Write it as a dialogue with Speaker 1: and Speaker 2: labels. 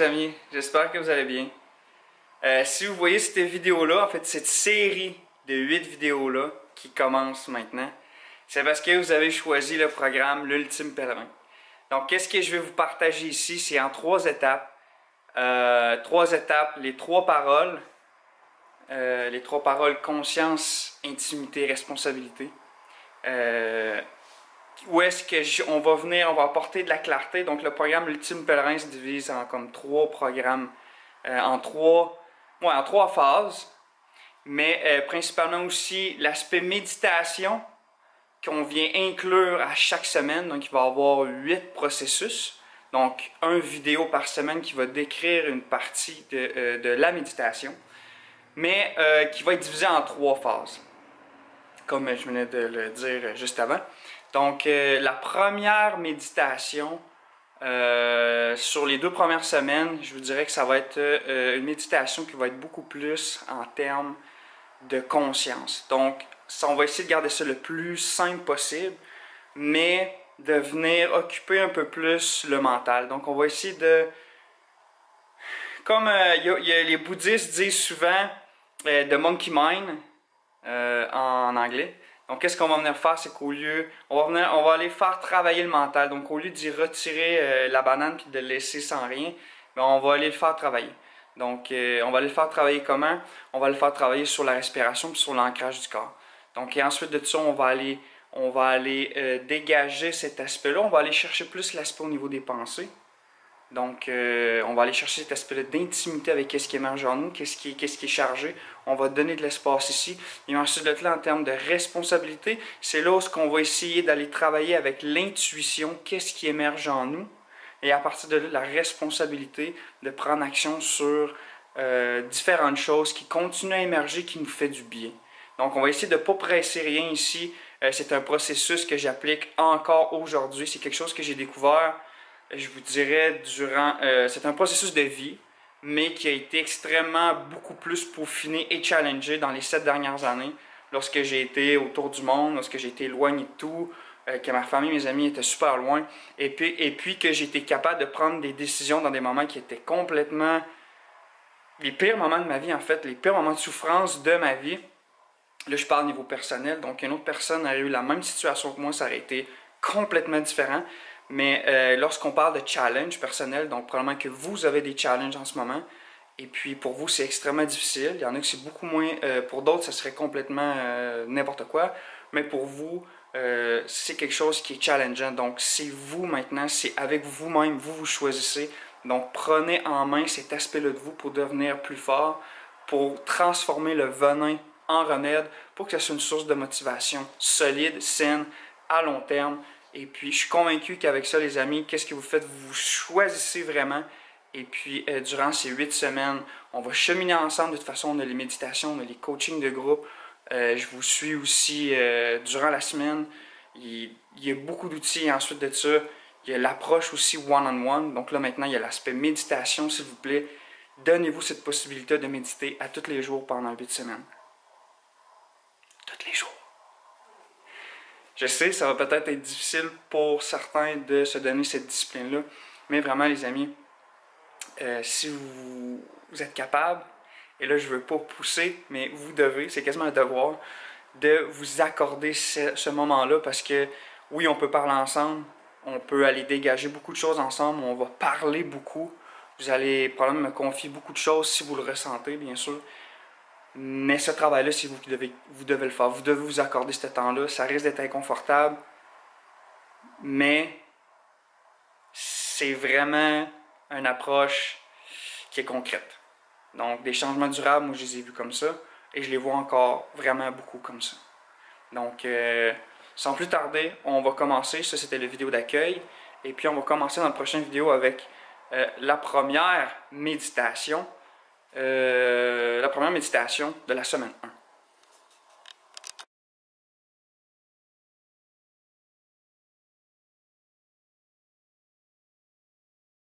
Speaker 1: les amis, j'espère que vous allez bien. Si vous voyez cette vidéo-là, en fait cette série de 8 vidéos-là qui commence maintenant, c'est parce que vous avez choisi le programme L'Ultime Pèlerin. Donc qu'est-ce que je vais vous partager ici, c'est en 3 étapes. Les 3 paroles. Les 3 paroles conscience, intimité, responsabilité. Où est-ce que on va apporter de la clarté. Donc le programme L'Ultime Pèlerin se divise en comme 3 programmes, en 3 phases, mais principalement aussi l'aspect méditation qu'on vient inclure à chaque semaine. Donc il va y avoir 8 processus, donc une vidéo par semaine qui va décrire une partie de la méditation, mais qui va être divisé en 3 phases, comme je venais de le dire juste avant. Donc, la première méditation, sur les 2 premières semaines, je vous dirais que ça va être une méditation qui va être beaucoup plus en termes de conscience. Donc, on va essayer de garder ça le plus simple possible, mais de venir occuper un peu plus le mental. Donc, on va essayer de... Comme les bouddhistes disent souvent, de monkey mind, en anglais. Donc, qu'est-ce qu'on va venir faire, c'est qu'au lieu, on va aller faire travailler le mental. Donc, au lieu d'y retirer la banane puis de le laisser sans rien, ben, on va aller le faire travailler. Donc, on va aller le faire travailler comment? On va le faire travailler sur la respiration puis sur l'ancrage du corps. Donc, et ensuite de ça, on va aller dégager cet aspect-là. On va aller chercher plus l'aspect au niveau des pensées. Donc, on va aller chercher cet aspect-là d'intimité avec ce qui émerge en nous, qu'est-ce qui est chargé. On va donner de l'espace ici. Et ensuite de là, en termes de responsabilité, c'est là où on va essayer d'aller travailler avec l'intuition, qu'est-ce qui émerge en nous. Et à partir de là, la responsabilité de prendre action sur différentes choses qui continuent à émerger, qui nous fait du bien. Donc, on va essayer de ne pas presser rien ici. C'est un processus que j'applique encore aujourd'hui. C'est quelque chose que j'ai découvert, je vous dirais, c'est un processus de vie, mais qui a été extrêmement beaucoup plus peaufiné et challengé dans les 7 dernières années, lorsque j'ai été autour du monde, lorsque j'ai été éloigné de tout, que ma famille, mes amis étaient super loin, et puis que j'ai été capable de prendre des décisions dans des moments qui étaient complètement les pires moments de ma vie, en fait, les pires moments de souffrance de ma vie. Là, je parle au niveau personnel, donc une autre personne aurait eu la même situation que moi, ça aurait été complètement différent. Mais lorsqu'on parle de challenge personnel, donc probablement que vous avez des challenges en ce moment, et puis pour vous c'est extrêmement difficile, il y en a que c'est beaucoup moins, pour d'autres ça serait complètement n'importe quoi, mais pour vous c'est quelque chose qui est challengeant, donc c'est vous maintenant, c'est avec vous-même, vous choisissez, donc prenez en main cet aspect-là de vous pour devenir plus fort, pour transformer le venin en remède, pour que ça soit une source de motivation solide, saine, à long terme. Et puis, je suis convaincu qu'avec ça, les amis, qu'est-ce que vous faites? Vous choisissez vraiment. Et puis, durant ces 8 semaines, on va cheminer ensemble. De toute façon, on a les méditations, on a les coachings de groupe. Je vous suis aussi durant la semaine. Il y a beaucoup d'outils. Et ensuite de ça, il y a l'approche aussi one-on-one. Donc là, maintenant, il y a l'aspect méditation, s'il vous plaît. Donnez-vous cette possibilité de méditer à tous les jours pendant 8 semaines. Tous les jours. Je sais, ça va peut-être être difficile pour certains de se donner cette discipline-là, mais vraiment, les amis, si vous êtes capable, et là, je ne veux pas pousser, mais vous devez, c'est quasiment un devoir, de vous accorder ce moment-là, parce que, oui, on peut parler ensemble, on peut aller dégager beaucoup de choses ensemble, on va parler beaucoup, vous allez probablement me confier beaucoup de choses si vous le ressentez, bien sûr. Mais ce travail-là, c'est vous qui devez le faire. Vous devez vous accorder ce temps-là. Ça risque d'être inconfortable, mais c'est vraiment une approche qui est concrète. Donc, des changements durables, moi, je les ai vus comme ça, et je les vois encore vraiment beaucoup comme ça. Donc, sans plus tarder, on va commencer. Ça, c'était la vidéo d'accueil. Et puis, on va commencer dans la prochaine vidéo avec la première méditation. De la semaine 1.